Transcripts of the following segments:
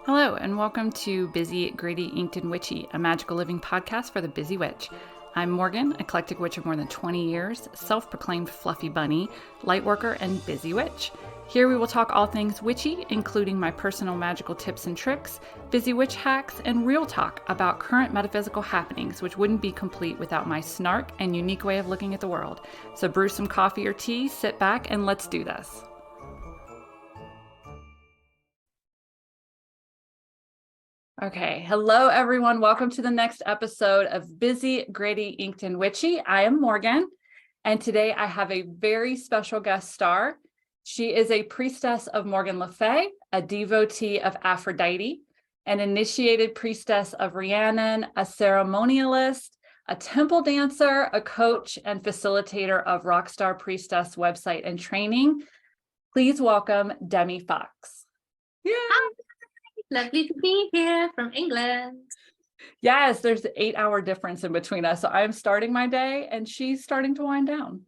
Hello, and welcome to Busy, Grady, Inked, and Witchy, a magical living podcast for the busy witch. I'm Morgan, eclectic witch of more than 20 years, self-proclaimed fluffy bunny, light worker, and busy witch. Here we will talk all things witchy, including my personal magical tips and tricks, busy witch hacks, and real talk about current metaphysical happenings, which wouldn't be complete without my snark and unique way of looking at the world. So brew some coffee or tea, sit back, and let's do this. Okay, hello everyone. Welcome to the next episode of Busy, Grady, Inked, and Witchy. I am Morgan, and today I have a very special guest star. She is a priestess of Morgan Le Fay, a devotee of Aphrodite, an initiated priestess of Rhiannon, a ceremonialist, a temple dancer, a coach, and facilitator of Rockstar Priestess website and training. Please welcome Demi Fox. Yay! Lovely to be here from England. Yes, there's an 8-hour difference in between us. So I'm starting my day and she's starting to wind down.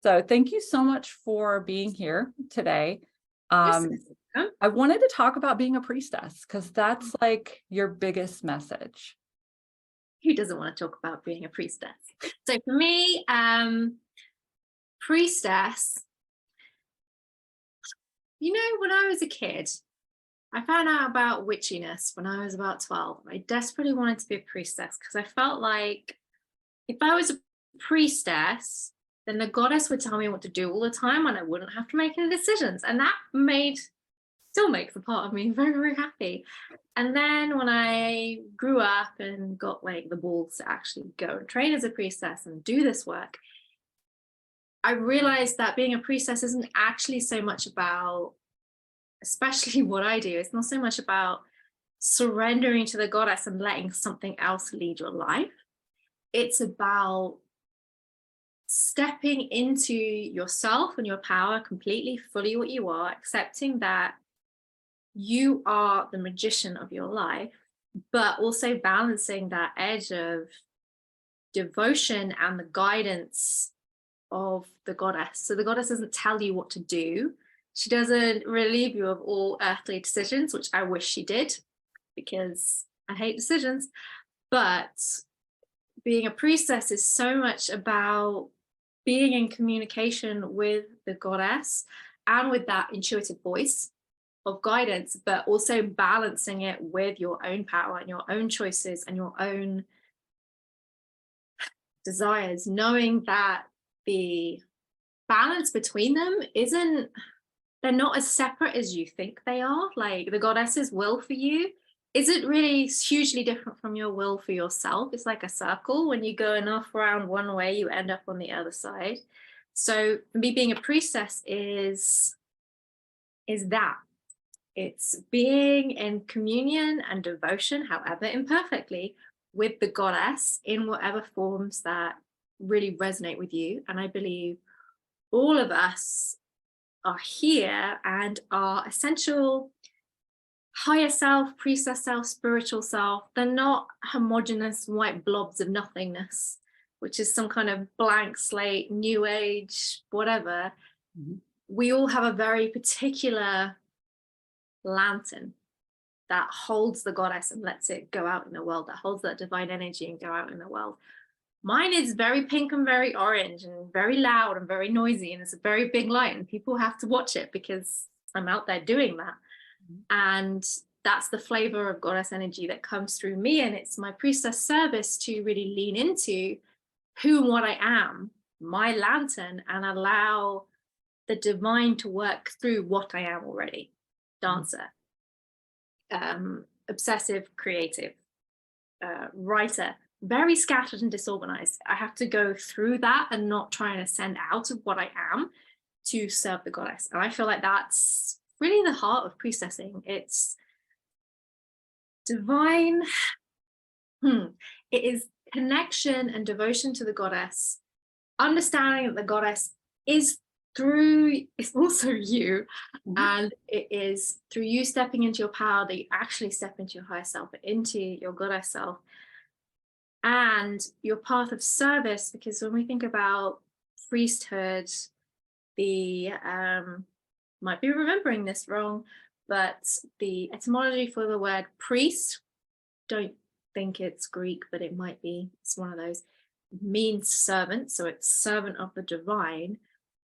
So thank you so much for being here today. I wanted to talk about being a priestess because that's like your biggest message. Who doesn't want to talk about being a priestess? So for me, priestess, when I was a kid, I found out about witchiness when I was about 12. I desperately wanted to be a priestess because I felt like if I was a priestess, then the goddess would tell me what to do all the time and I wouldn't have to make any decisions. And that still makes a part of me very, very happy. And then when I grew up and got like the balls to actually go and train as a priestess and do this work, I realized that being a priestess isn't actually so much about, especially what I do, it's not so much about surrendering to the goddess and letting something else lead your life. It's about stepping into yourself and your power completely, fully what you are, accepting that you are the magician of your life, but also balancing that edge of devotion and the guidance of the goddess. So the goddess doesn't tell you what to do. She doesn't relieve you of all earthly decisions, which I wish she did, because I hate decisions. But being a priestess is so much about being in communication with the goddess and with that intuitive voice of guidance, but also balancing it with your own power and your own choices and your own desires, knowing that the balance between them they're not as separate as you think they are. Like the goddess's will for you isn't really hugely different from your will for yourself. It's like a circle. When you go enough around one way, you end up on the other side. So for me, being a priestess is that. It's being in communion and devotion, however imperfectly, with the goddess in whatever forms that really resonate with you. And I believe all of us are here and our essential higher self, priestess self, spiritual self. They're not homogenous white blobs of nothingness, which is some kind of blank slate, new age, whatever. Mm-hmm. We all have a very particular lantern that holds the goddess and lets it go out in the world, that holds that divine energy and go out in the world. Mine is very pink and very orange and very loud and very noisy, and it's a very big light and people have to watch it because I'm out there doing that. Mm-hmm. And that's the flavor of goddess energy that comes through me, and it's my priestess service to really lean into who and what I am, my lantern, and allow the divine to work through what I am already. Dancer, obsessive creative, writer, very scattered and disorganized. I have to go through that and not trying to send out of what I am to serve the goddess. And I feel like that's really the heart of priestessing. It's divine. It is connection and devotion to the goddess, understanding that the goddess is it's also you. Mm-hmm. And it is through you stepping into your power that you actually step into your higher self, into your goddess self, and your path of service. Because when we think about priesthood, might be remembering this wrong, but the etymology for the word priest, don't think it's Greek, but it might be, it's one of those, means servant. So it's servant of the divine.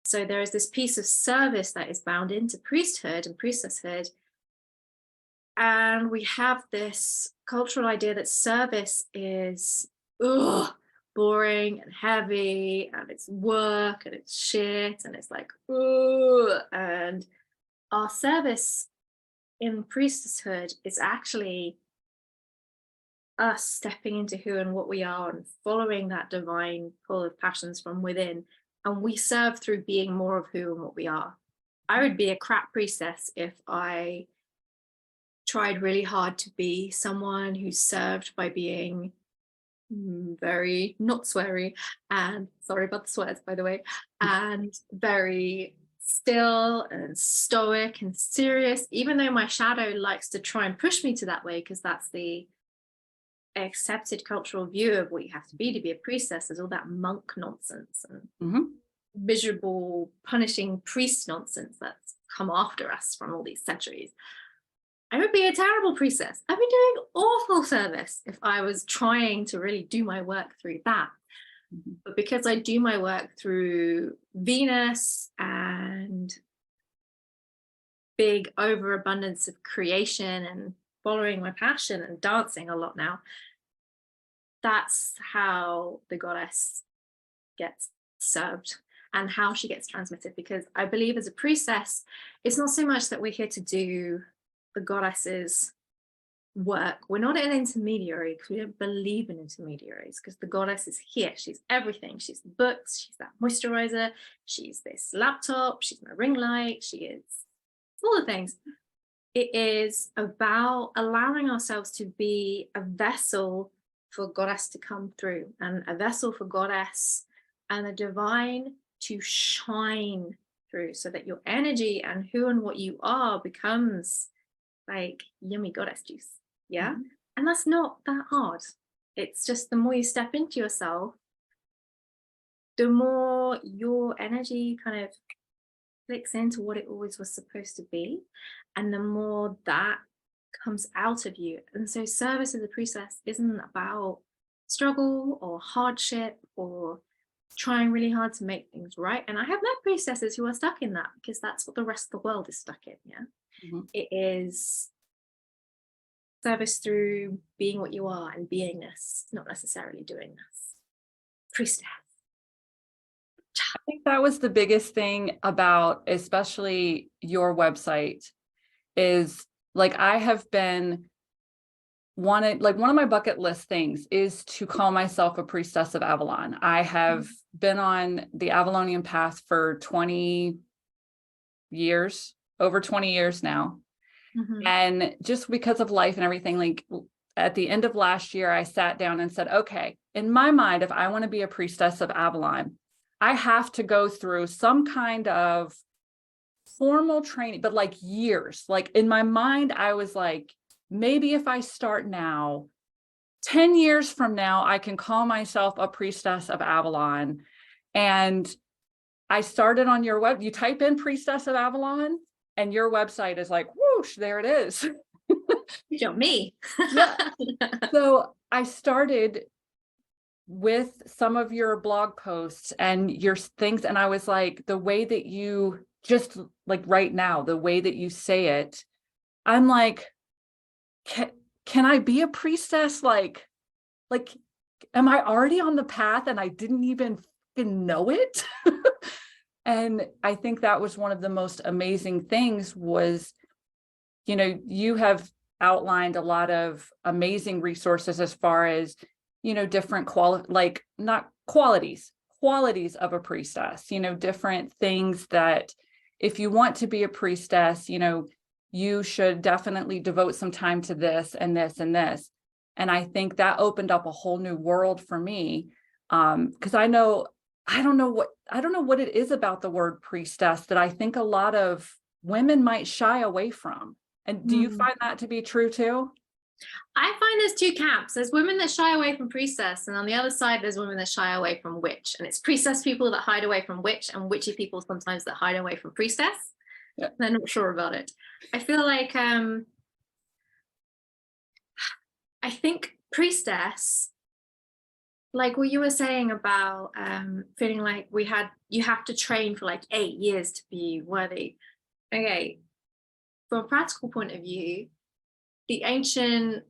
So there is this piece of service that is bound into priesthood and priestesshood. And we have this cultural idea that service is boring and heavy, and it's work and it's shit, and it's like, and our service in priestesshood is actually us stepping into who and what we are and following that divine pull of passions from within. And we serve through being more of who and what we are. I would be a crap priestess if I tried really hard to be someone who served by being very not sweary, and sorry about the swears, by the way, and very still and stoic and serious, even though my shadow likes to try and push me to that way, because that's the accepted cultural view of what you have to be a priestess. Is all that monk nonsense and miserable punishing priest nonsense that's come after us from all these centuries. I would be a terrible priestess. I'd be doing awful service if I was trying to really do my work through that. But because I do my work through Venus and big overabundance of creation and following my passion and dancing a lot now, that's how the goddess gets served and how she gets transmitted. Because I believe as a priestess, it's not so much that we're here to do the goddess's work. We're not an intermediary because we don't believe in intermediaries, because the goddess is here. She's everything. She's the books, she's that moisturizer, she's this laptop, she's my ring light, she is all the things. It is about allowing ourselves to be a vessel for goddess to come through, and a vessel for goddess and the divine to shine through, so that your energy and who and what you are becomes like yummy goddess juice. Yeah. And that's not that hard. It's just the more you step into yourself, the more your energy kind of clicks into what it always was supposed to be, and the more that comes out of you. And so service as a priestess isn't about struggle or hardship or trying really hard to make things right. And I have met priestesses who are stuck in that, because that's what the rest of the world is stuck in. Yeah. It is service through being what you are and beingness, not necessarily doingness. Priestess. I think that was the biggest thing about especially your website, is like I have been wanted, like one of my bucket list things is to call myself a priestess of Avalon. I have been on the Avalonian path for 20 years, over 20 years now. And just because of life and everything, like at the end of last year, I sat down and said, okay, in my mind, if I want to be a priestess of Avalon, I have to go through some kind of formal training, but like years. Like in my mind, I was like, maybe if I start now, 10 years from now, I can call myself a priestess of Avalon. And I started on your web, you type in Priestess of Avalon, and your website is like, whoosh, there it is. You know me. Yeah. So I started with some of your blog posts and your things, and I was like, the way that you just like right now, the way that you say it, I'm like, can I be a priestess? Like, am I already on the path and I didn't even know it? And I think that was one of the most amazing things was, you know, you have outlined a lot of amazing resources as far as, you know, different qualities of a priestess, you know, different things that if you want to be a priestess, you know, you should definitely devote some time to this and this and this. And I think that opened up a whole new world for me. Because I don't know what it is about the word priestess that I think a lot of women might shy away from. And do you find that to be true too? I find there's two camps. There's women that shy away from priestess, and on the other side, there's women that shy away from witch. And it's priestess people that hide away from witch, and witchy people sometimes that hide away from priestess. Yeah. They're not sure about it. I feel like I think priestess, like what you were saying about feeling like you have to train for like 8 years to be worthy. Okay, from a practical point of view, the ancient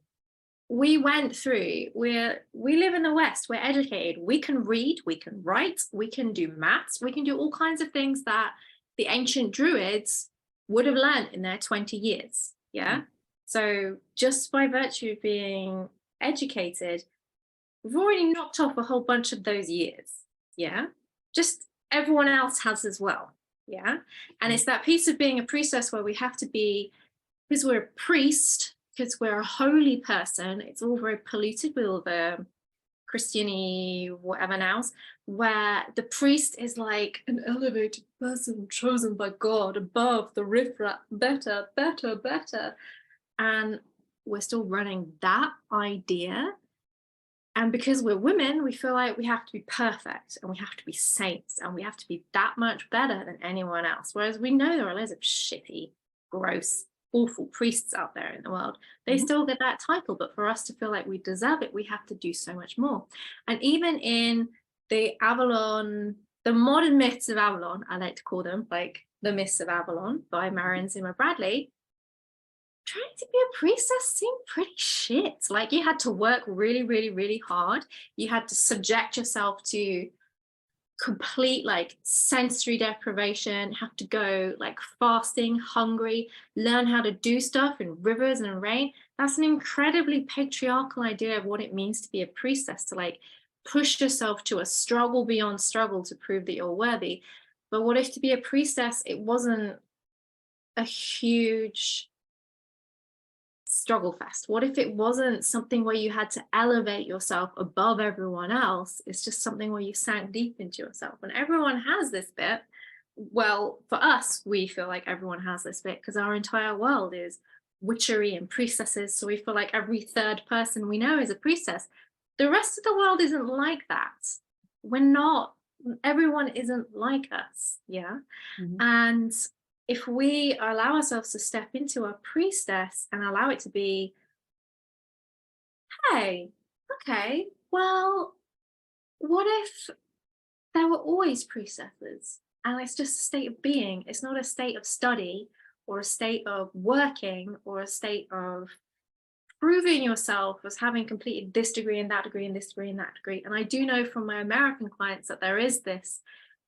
we went through we live in the West, we're educated, we can read, we can write, we can do maths, we can do all kinds of things that the ancient druids would have learned in their 20 years. Yeah. So just by virtue of being educated, we've already knocked off a whole bunch of those years. Yeah. Just everyone else has as well. Yeah. And it's that piece of being a priestess where we have to be, because we're a priest, because we're a holy person, it's all very polluted with all the Christiany whatever nows, where the priest is like an elevated person chosen by God above the riffraff, better, better, better. And we're still running that idea. And because we're women, we feel like we have to be perfect and we have to be saints and we have to be that much better than anyone else. Whereas we know there are loads of shitty, gross, awful priests out there in the world. They still get that title, but for us to feel like we deserve it, we have to do so much more. And even in the Avalon, the modern myths of Avalon, I like to call them, like the Myths of Avalon by Marion Zimmer Bradley, trying to be a priestess seemed pretty shit. Like you had to work really, really, really hard. You had to subject yourself to complete like sensory deprivation, have to go like fasting, hungry, learn how to do stuff in rivers and rain. That's an incredibly patriarchal idea of what it means to be a priestess, to like push yourself to a struggle beyond struggle to prove that you're worthy. But what if to be a priestess, it wasn't a huge struggle fest? What if it wasn't something where you had to elevate yourself above everyone else? It's just something where you sank deep into yourself. And everyone has this bit. Well, for us, we feel like everyone has this bit because our entire world is witchery and priestesses. So we feel like every third person we know is a priestess. The rest of the world isn't like that. We're not, everyone isn't like us. Yeah. And if we allow ourselves to step into a priestess and allow it to be, hey, okay, well, what if there were always priestesses and it's just a state of being? It's not a state of study or a state of working or a state of proving yourself as having completed this degree and that degree and this degree and that degree. And I do know from my American clients that there is this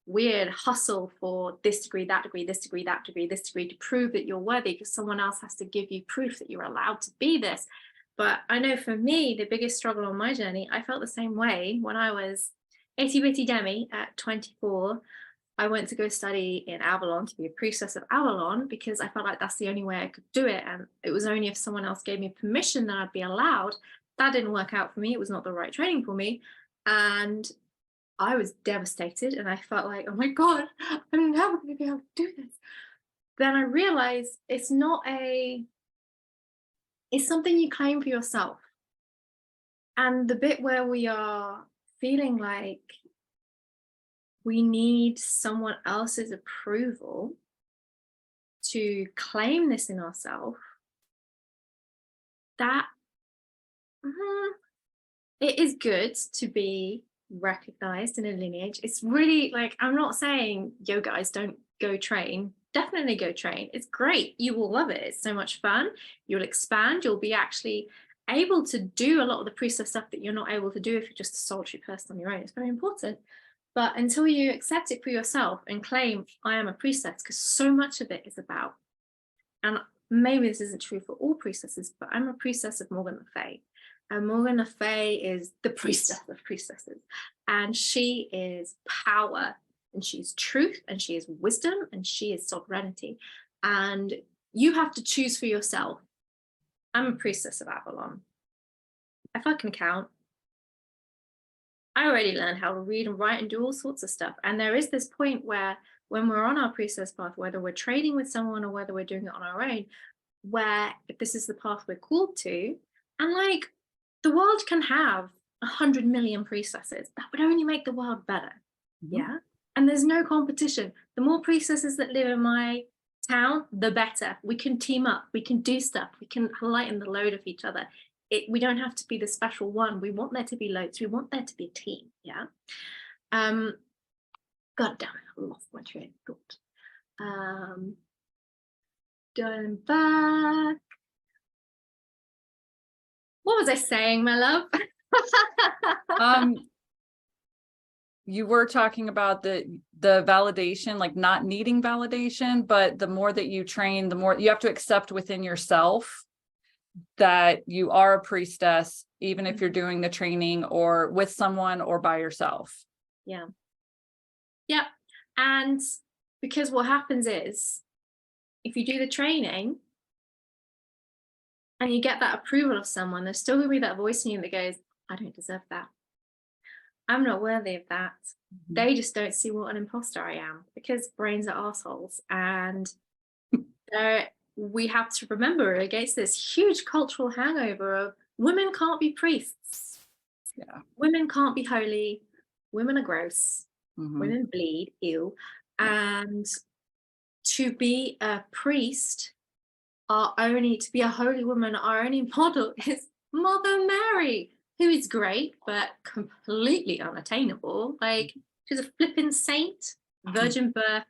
weird hustle for this degree, that degree, this degree, that degree, this degree to prove that you're worthy because someone else has to give you proof that you're allowed to be this. But I know for me, the biggest struggle on my journey, I felt the same way when I was itty bitty Demi at 24. I went to go study in Avalon to be a priestess of Avalon because I felt like that's the only way I could do it. And it was only if someone else gave me permission that I'd be allowed. That didn't work out for me. It was not the right training for me. And I was devastated and I felt like, oh my God, I'm never going to be able to do this. Then I realized it's something you claim for yourself. And the bit where we are feeling like we need someone else's approval to claim this in ourselves, that it is good to be recognized in a lineage. It's really like, I'm not saying, yo guys, don't go train. Definitely go train. It's great. You will love it. It's so much fun. You'll expand. You'll be actually able to do a lot of the priestess stuff that you're not able to do if you're just a solitary person on your own. It's very important. But until you accept it for yourself and claim, I am a priestess, because so much of it is about, and maybe this isn't true for all priestesses, but I'm a priestess of Morgan Le Fay. And Morgan Le Fay is the priestess of priestesses. And she is power, and she's truth, and she is wisdom, and she is sovereignty. And you have to choose for yourself. I'm a priestess of Avalon. If I can count, I already learned how to read and write and do all sorts of stuff. And there is this point where when we're on our priestess path, whether we're trading with someone or whether we're doing it on our own, where if this is the path we're called to, and like the world can have 100 million priestesses, that would only make the world better. Yeah. And there's no competition. The more priestesses that live in my town, the better. We can team up, we can do stuff, we can lighten the load of each other. We don't have to be the special one. We want there to be loads. We want there to be a team. Yeah. God damn it, I lost my train of thought. Going back. What was I saying, my love? You were talking about the validation, like not needing validation, but the more that you train, the more you have to accept within yourself that you are a priestess, even if you're doing the training or with someone or by yourself. Yeah. Yeah. And because what happens is, if you do the training and you get that approval of someone, there's still going to be that voice in you that goes, I don't deserve that. I'm not worthy of that. Mm-hmm. They just don't see what an imposter I am, because brains are assholes. And we have to remember against this huge cultural hangover of women can't be priests. Yeah. Women can't be holy. Women are gross. Mm-hmm. Women bleed, ew. Yeah. And to be a priest, to be a holy woman, our only model is Mother Mary, who is great, but completely unattainable. Like, she's a flipping saint, virgin birth,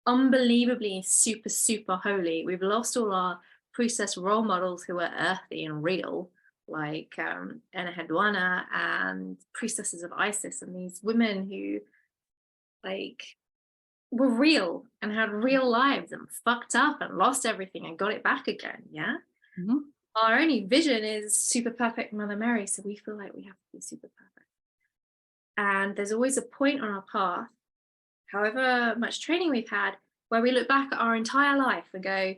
unbelievably super, super holy. We've lost all our priestess role models who are earthy and real, like Enahedwana and priestesses of Isis, and these women who, like, were real and had real lives and fucked up and lost everything and got it back again. Yeah. Mm-hmm. Our only vision is super perfect Mother Mary, so we feel like we have to be super perfect. And there's always a point on our path, however much training we've had, where we look back at our entire life and go,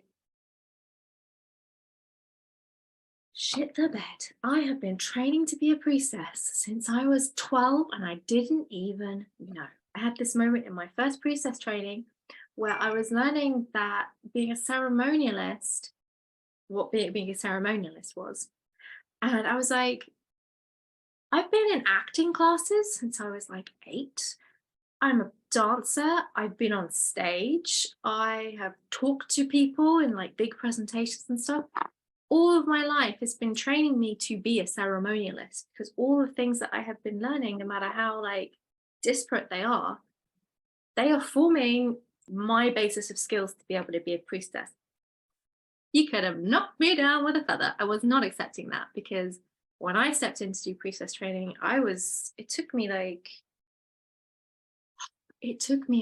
shit the bed. I have been training to be a priestess since I was 12 and I didn't even know. I had this moment in my first priestess training where I was learning that being a ceremonialist, what being a ceremonialist was. And I was like, I've been in acting classes since I was like 8. I'm a dancer. I've been on stage. I have talked to people in like big presentations and stuff. All of my life has been training me to be a ceremonialist, because all the things that I have been learning, no matter how like disparate they are forming my basis of skills to be able to be a priestess. You could have knocked me down with a feather. I was not accepting that, because when I stepped in to do priestess training, it took me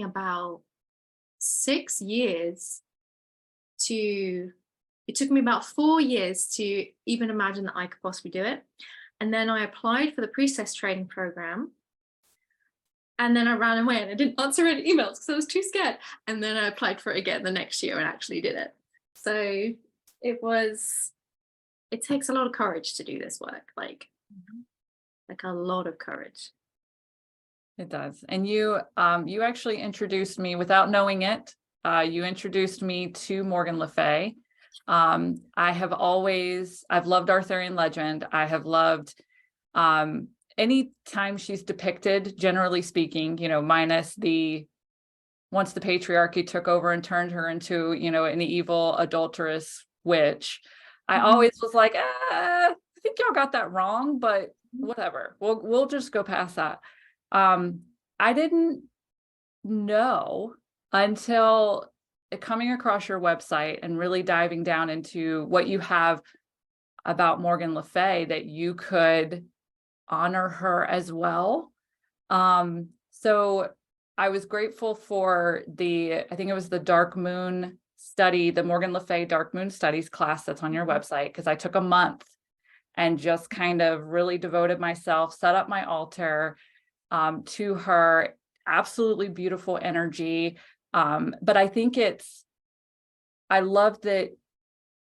about 6 years it took me about 4 years to even imagine that I could possibly do it. And then I applied for the priestess training program. And then I ran away and I didn't answer any emails because I was too scared. And then I applied for it again the next year and actually did it. So it takes a lot of courage to do this work, like a lot of courage. It does. And you actually introduced me, without knowing it, you introduced me to Morgan Le Fay. I've loved Arthurian legend. I have loved any time she's depicted, generally speaking, minus once the patriarchy took over and turned her into, an evil, adulterous witch. I always was like, I think y'all got that wrong, but whatever. We'll just go past that. I didn't know until coming across your website and really diving down into what you have about Morgan Le Fay, that you could honor her as well. So I was grateful for I think it was the Dark Moon study, the Morgan Le Fay Dark Moon Studies class that's on your website, because I took a month and just kind of really devoted myself, set up my altar to her. Absolutely beautiful energy. But I think I love that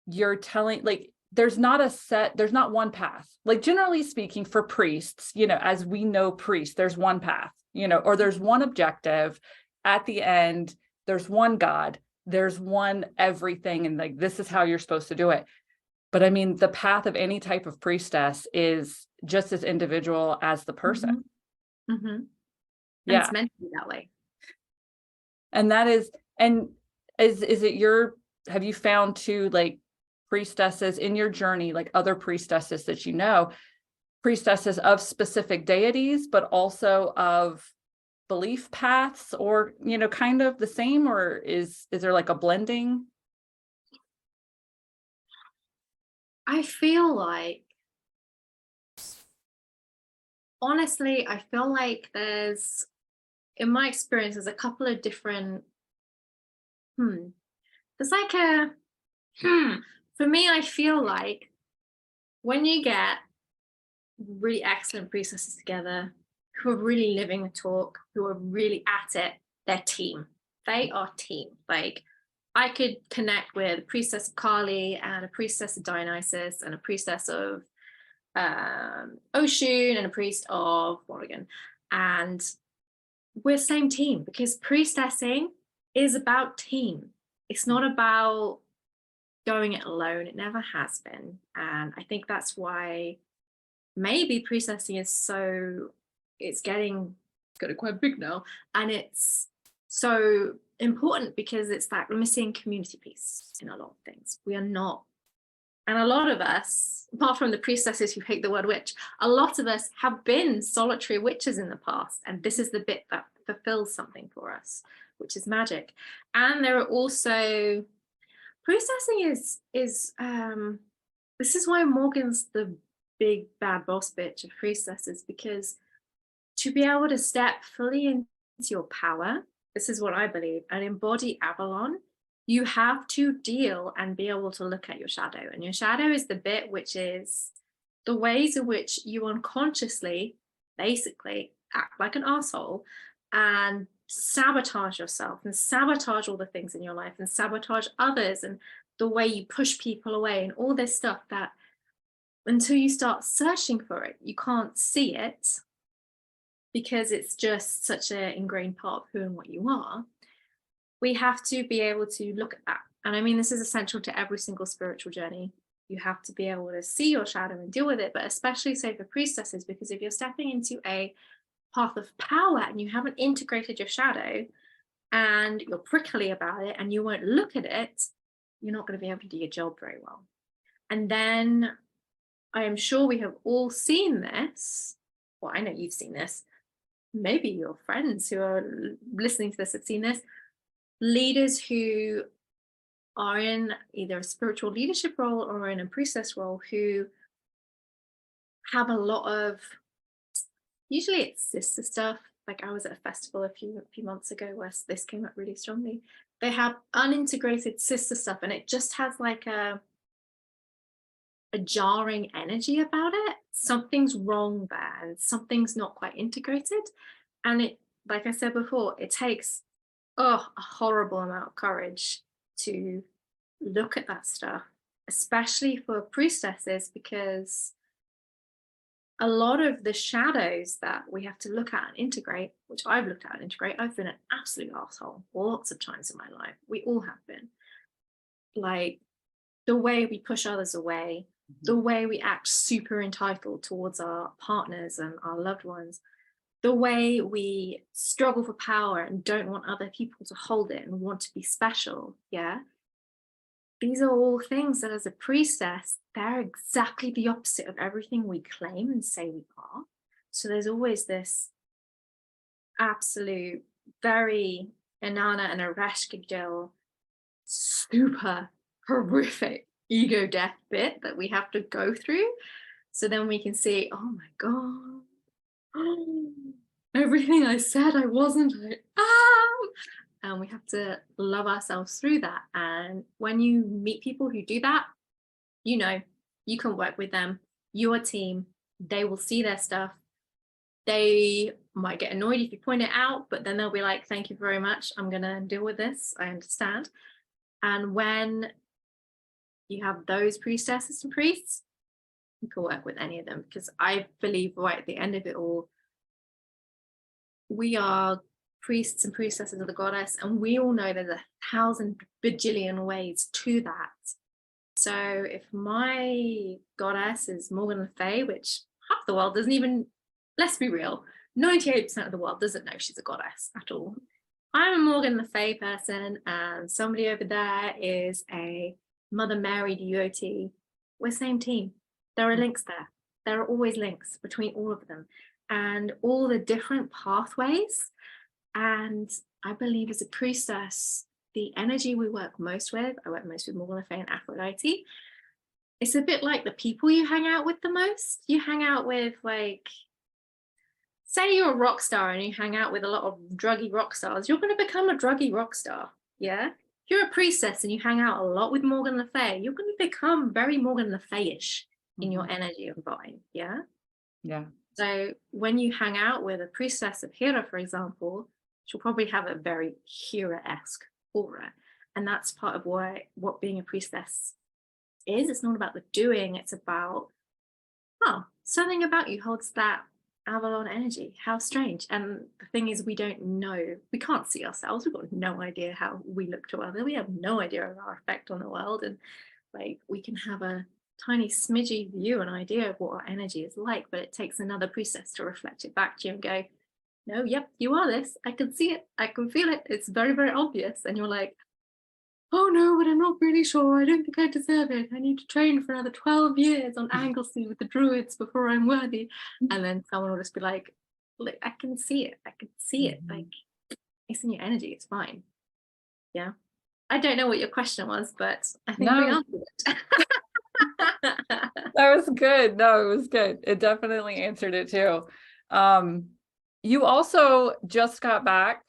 you're telling, like, there's not one path. Like, generally speaking, for priests, as we know priests, there's one path, or there's one objective. At the end, there's one God, there's one everything, and like, this is how you're supposed to do it. But I mean, the path of any type of priestess is just as individual as the person. Mm-hmm. Yeah. It's meant to be that way. And is it have you found too, like, priestesses in your journey, like other priestesses that you know, priestesses of specific deities, but also of belief paths, or, kind of the same, or is there like a blending? I feel like, honestly, I feel like in my experience, there's a couple of different, there's like for me, I feel like when you get really excellent priestesses together who are really living the talk, who are really at it, they're team. They are team. Like, I could connect with a priestess of Kali and a priestess of Dionysus and a priestess of Oshun and a priest of Morrigan. And we're same team, because priestessing is about team. It's not about going it alone. It never has been. And I think that's why maybe priestessing it's getting quite big now. And it's so important because it's that missing community piece in a lot of things. We are not, and a lot of us, apart from the priestesses who hate the word witch, a lot of us have been solitary witches in the past. And this is the bit that fulfills something for us, which is magic. And there are also, priestessing is this is why Morgan's the big bad boss bitch of priestesses, because to be able to step fully into your power, this is what I believe, and embody Avalon, you have to deal and be able to look at your shadow. And your shadow is the bit which is the ways in which you unconsciously basically act like an asshole and sabotage yourself and sabotage all the things in your life and sabotage others, and the way you push people away and all this stuff that until you start searching for it, you can't see it, because it's just such an ingrained part of who and what you are. We have to be able to look at that. And I mean, this is essential to every single spiritual journey. You have to be able to see your shadow and deal with it, but especially so for priestesses, because if you're stepping into a path of power and you haven't integrated your shadow and you're prickly about it and you won't look at it, you're not going to be able to do your job very well. And then I am sure we have all seen this. Well, I know you've seen this. Maybe your friends who are listening to this have seen this. Leaders who are in either a spiritual leadership role or in a priestess role, who have a lot of, usually it's sister stuff. Like, I was at a festival a few months ago where this came up really strongly. They have unintegrated sister stuff, and it just has like a jarring energy about it. Something's wrong there and something's not quite integrated. And it, like I said before, it takes a horrible amount of courage to look at that stuff, especially for priestesses, because a lot of the shadows that we have to look at and integrate, which I've looked at and integrate, I've been an absolute asshole lots of times in my life. We all have been. Like, the way we push others away, the way we act super entitled towards our partners and our loved ones, the way we struggle for power and don't want other people to hold it and want to be special. Yeah. These are all things that, as a priestess, they're exactly the opposite of everything we claim and say we are. So there's always this absolute, very Inanna and Ereshkigal, super horrific ego death bit that we have to go through. So then we can see, oh my God, everything I said I wasn't, I am. And we have to love ourselves through that. And when you meet people who do that, you know, you can work with them. You're a team. They will see their stuff. They might get annoyed if you point it out, but then they'll be like, thank you very much. I'm going to deal with this. I understand. And when you have those priestesses and priests, you can work with any of them, because I believe right at the end of it all, we are priests and priestesses of the goddess, and we all know there's 1,000 bajillion ways to that. So if my goddess is Morgan Le Fay, which half the world doesn't even, let's be real, 98% of the world doesn't know she's a goddess at all. I'm a Morgan Le Fay person, and somebody over there is a Mother Mary devotee. We're same team. There are links there. There are always links between all of them and all the different pathways. And I believe as a priestess, the energy we work most with, I work most with Morgan Le Fay and Aphrodite. It's a bit like the people you hang out with the most. You hang out with, like, say you're a rock star and you hang out with a lot of druggy rock stars, you're going to become a druggy rock star. Yeah. If you're a priestess and you hang out a lot with Morgan Le Fay, you're going to become very Morgan Le Fay-ish in your energy and vibe. Yeah. Yeah. So when you hang out with a priestess of Hera, for example, she'll probably have a very Hera-esque aura. And that's part of what being a priestess is. It's not about the doing, it's about, something about you holds that Avalon energy. How strange. And the thing is, we don't know, we can't see ourselves. We've got no idea how we look to others. We have no idea of our effect on the world. And like, we can have a tiny smidgy view, an idea of what our energy is like, but it takes another priestess to reflect it back to you and go, no, yep, you are this. I can see it. I can feel it. It's very, very obvious. And you're like, oh no, but I'm not really sure. I don't think I deserve it. I need to train for another 12 years on Anglesey with the druids before I'm worthy. And then someone will just be like, look, I can see it. I can see it. Like, it's in your energy. It's fine. Yeah. I don't know what your question was, but I think we answered it. That was good. No, it was good. It definitely answered it too. You also just got back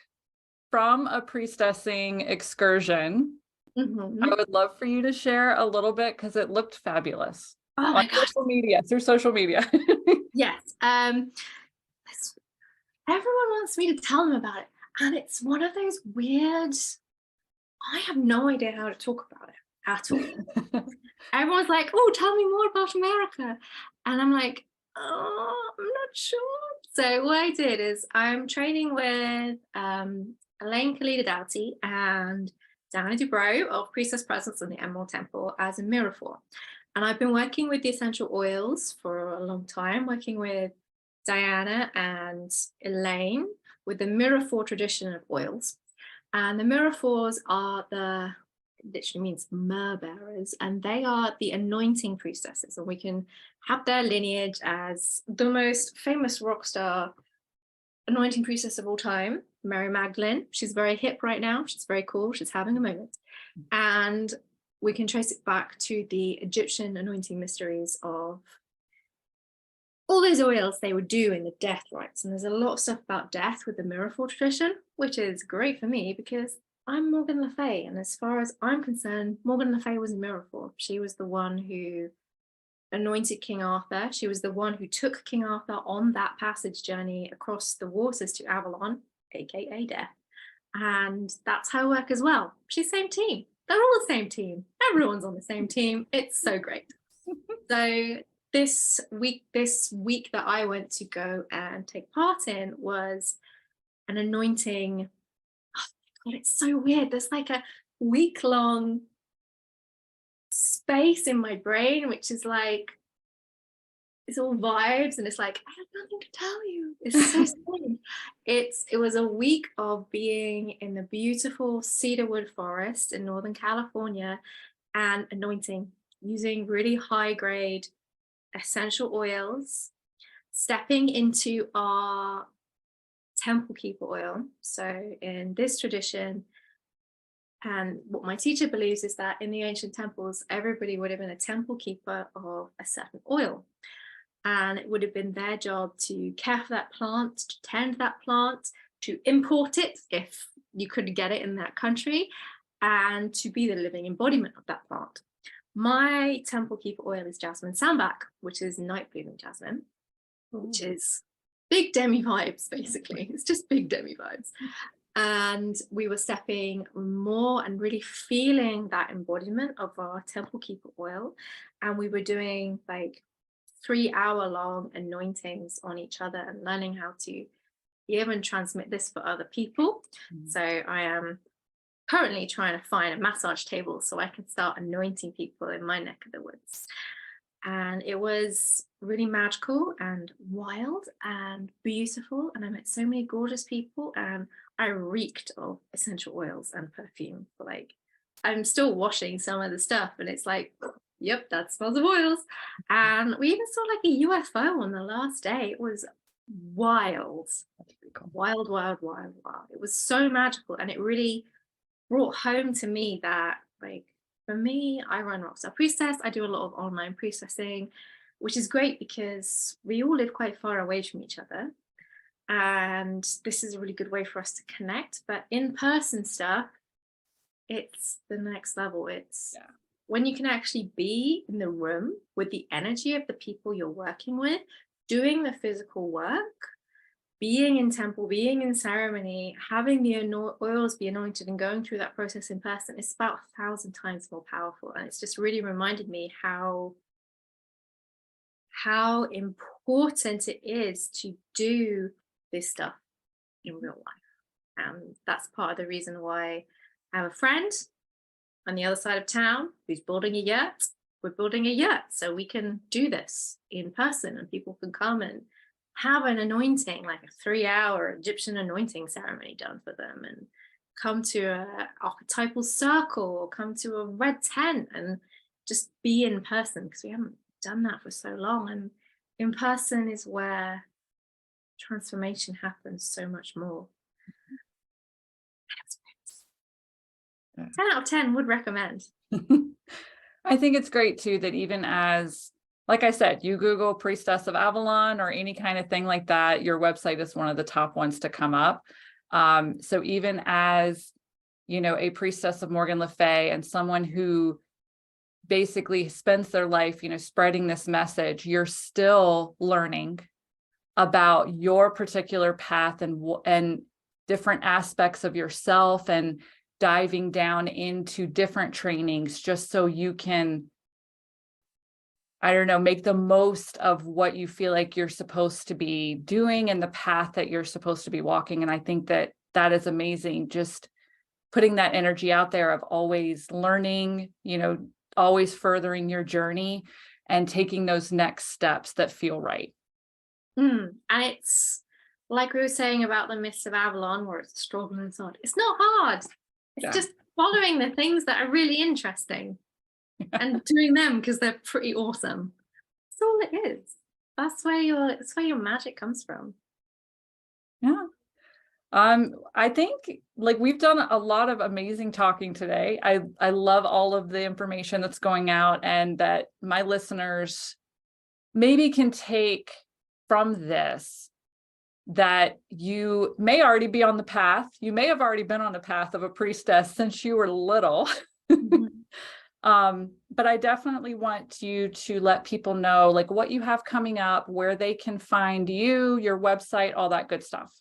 from a priestessing excursion. I would love for you to share a little bit because it looked fabulous. Oh my gosh. Through social media. Yes. Everyone wants me to tell them about it. And it's one of those weird, I have no idea how to talk about it at all. Everyone's like, oh, tell me more about America. And I'm like, oh, I'm not sure. So what I did is I'm training with Elaine Khalida-Doughty and Diana Dubrow of Priestess Presence in the Emerald Temple as a Miraphor. And I've been working with the essential oils for a long time, working with Diana and Elaine with the Miraphor tradition of oils. And the Miraphors are literally means myrrh bearers, and they are the anointing priestesses. And we can have their lineage as the most famous rock star anointing priestess of all time, Mary Magdalene. She's very hip right now. She's very cool. She's having a moment. And we can trace it back to the Egyptian anointing mysteries of all those oils they would do in the death rites. And there's a lot of stuff about death with the Miraphor tradition, which is great for me because I'm Morgan Le Fay. And as far as I'm concerned, Morgan Le Fay was a Miraphor. She was the one who anointed King Arthur. She was the one who took King Arthur on that passage journey across the waters to Avalon, aka death. And that's her work as well. She's same team. They're all the same team. Everyone's on the same team. It's so great. So this week that I went to go and take part in was an anointing. Oh my God, it's so weird. There's like a week-long space in my brain, which is like, it's all vibes, and it's like, I have nothing to tell you. It's so strange. It was a week of being in the beautiful cedarwood forest in Northern California and anointing using really high grade essential oils, stepping into our temple keeper oil. So in this tradition, and what my teacher believes is that in the ancient temples, everybody would have been a temple keeper of a certain oil. And it would have been their job to care for that plant, to tend that plant, to import it if you could get it in that country, and to be the living embodiment of that plant. My temple keeper oil is jasmine sambac, which is night blooming jasmine, which is big Demi vibes, basically. It's just big Demi vibes. And we were stepping more and really feeling that embodiment of our temple keeper oil. And we were doing like 3-hour-long anointings on each other and learning how to give and transmit this for other people. So I am currently trying to find a massage table so I can start anointing people in my neck of the woods. And it was really magical and wild and beautiful. And I met so many gorgeous people. And I reeked of essential oils and perfume. Like, I'm still washing some of the stuff, and it's like, yep, that smells of oils. And we even saw like a UFO on the last day. It was wild, That's pretty cool. wild, wild, wild, wild. It was so magical, and it really brought home to me that, like, for me, I run Rockstar Priestess. I do a lot of online priestessing, which is great because we all live quite far away from each other. And this is a really good way for us to connect. But in-person stuff, it's the next level. It's Yeah. when you can actually be in the room with the energy of the people you're working with, doing the physical work, being in temple, being in ceremony, having the oils be anointed and going through that process in person, it's about 1,000 times more powerful. And it's just really reminded me how important it is to do this stuff in real life. And that's part of the reason why I have a friend on the other side of town who's building a yurt. We're building a yurt so we can do this in person, and people can come and have an anointing, like a 3-hour Egyptian anointing ceremony done for them, and come to a archetypal circle or come to a red tent and just be in person, because we haven't done that for so long. And in person is where transformation happens so much more. Yeah. 10 out of 10 would recommend. I think it's great too that even as, like I said, you Google Priestess of Avalon or any kind of thing like that, your website is one of the top ones to come up. So even as, you know, a priestess of Morgan Le Fay and someone who basically spends their life, you know, spreading this message, you're still learning about your particular path and different aspects of yourself, and diving down into different trainings just so you can, I don't know, make the most of what you feel like you're supposed to be doing and the path that you're supposed to be walking. And I think that that is amazing. Just putting that energy out there of always learning, you know, always furthering your journey and taking those next steps that feel right. And it's like we were saying about the Mists of Avalon, where it's a struggle inside. It's not hard. It's Yeah. just following the things that are really interesting and doing them because they're pretty awesome. That's all it is. That's where your magic comes from. Yeah. I think like we've done a lot of amazing talking today. I love all of the information that's going out, and that my listeners maybe can take from this that you may already be on the path. You may have already been on the path of a priestess since you were little. But I definitely want you to let people know like what you have coming up, where they can find you, your website, all that good stuff.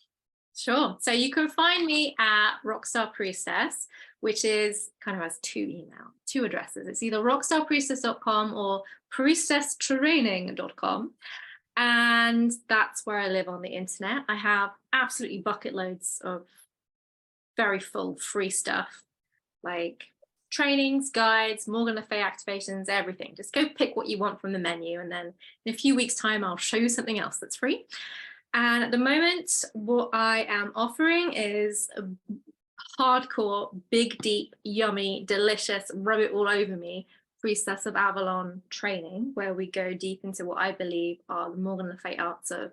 Sure. So you can find me at Rockstar Priestess, which is kind of has two addresses. It's either rockstarpriestess.com or priestesstraining.com. And that's where I live on the internet. I have absolutely bucket loads of very full free stuff, like trainings, guides, Morgan Le Fay activations, everything. Just go pick what you want from the menu, and then in a few weeks' time, I'll show you something else that's free. And at the moment, what I am offering is a hardcore, big, deep, yummy, delicious, rub it all over me Priestess of Avalon training, where we go deep into what I believe are the Morgan Le Fay arts of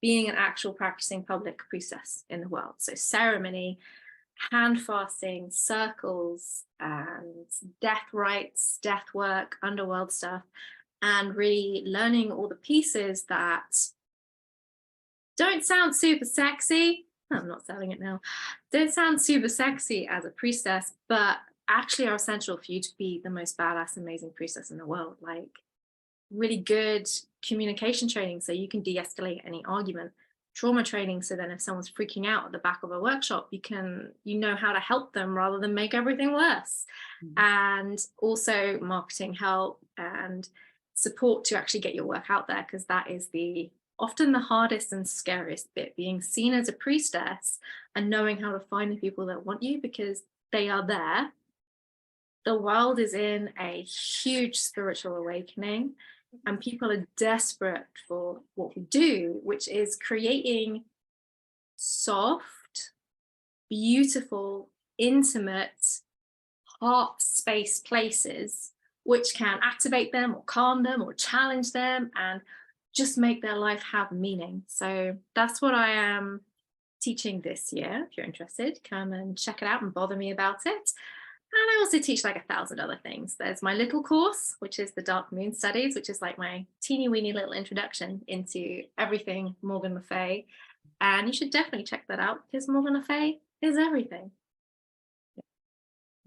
being an actual practicing public priestess in the world. So ceremony, hand fasting, circles, and death rites, death work, underworld stuff, and really learning all the pieces that don't sound super sexy. I'm not selling it now. Don't sound super sexy as a priestess, but actually are essential for you to be the most badass, amazing priestess in the world. Like really good communication training so you can de-escalate any argument. Trauma training so then if someone's freaking out at the back of a workshop, you know how to help them rather than make everything worse. And also marketing help and support to actually get your work out there, because that is often the hardest and scariest bit, being seen as a priestess and knowing how to find the people that want you because they are there. The world is in a huge spiritual awakening, and people are desperate for what we do, which is creating soft, beautiful, intimate, heart space places which can activate them or calm them or challenge them and just make their life have meaning. So that's what I am teaching this year. If you're interested, come and check it out and bother me about it. And I also teach like 1,000 other things. There's my little course, which is the Dark Moon Studies, which is like my teeny weeny little introduction into everything Morgan Le Fay. And you should definitely check that out because Morgan Le Fay is everything.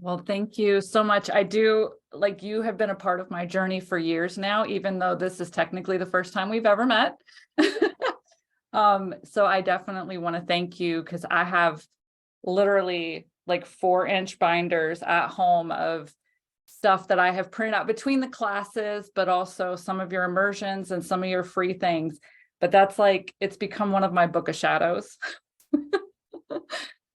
Well, thank you so much. I do, like, you have been a part of my journey for years now, even though this is technically the first time we've ever met. So I definitely want to thank you because I have literally like 4-inch binders at home of stuff that I have printed out between the classes, but also some of your immersions and some of your free things. But that's like, it's become one of my book of shadows.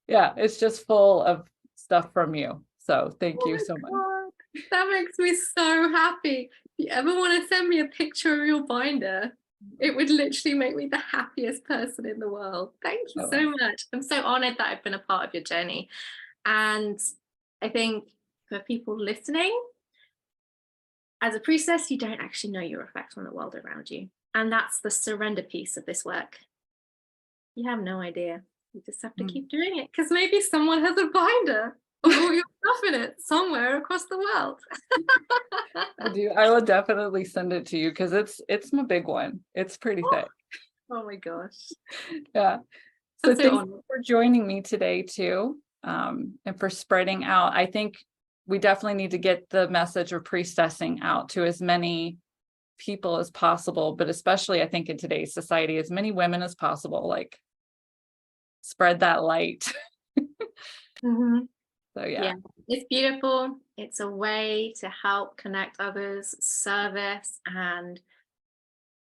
Yeah, it's just full of stuff from you. So thank you so much. God, that makes me so happy. If you ever want to send me a picture of your binder, it would literally make me the happiest person in the world. Thank you so much. I'm so honored that I've been a part of your journey. And I think for people listening, as a priestess, you don't actually know your effect on the world around you. And that's the surrender piece of this work. You have no idea. You just have to keep doing it because maybe someone has a binder of all your stuff in it somewhere across the world. I do. I will definitely send it to you because it's my big one. It's pretty thick. Oh my gosh. Yeah. So thank honored. you for joining me today too, and for spreading out. I think we definitely need to get the message of priestessing out to as many people as possible, but especially I think in today's society, as many women as possible, like spread that light. Mm-hmm. So yeah, it's beautiful. It's a way to help connect others, service, and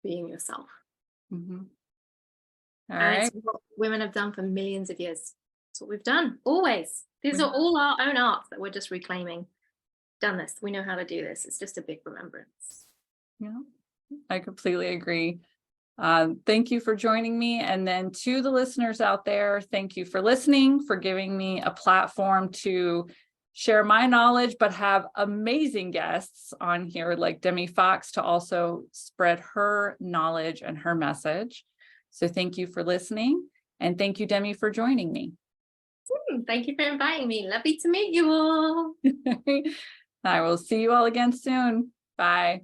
being yourself. Mm-hmm. All And right. it's what women have done for millions of years. It's what we've done always. These are all our own arts that we're just reclaiming. Done this. We know how to do this. It's just a big remembrance. Yeah, I completely agree. Thank you for joining me. And then to the listeners out there, thank you for listening, for giving me a platform to share my knowledge, but have amazing guests on here like Demi Fox to also spread her knowledge and her message. So thank you for listening. And thank you, Demi, for joining me. Thank you for inviting me. Lovely to meet you all. I will see you all again soon. Bye.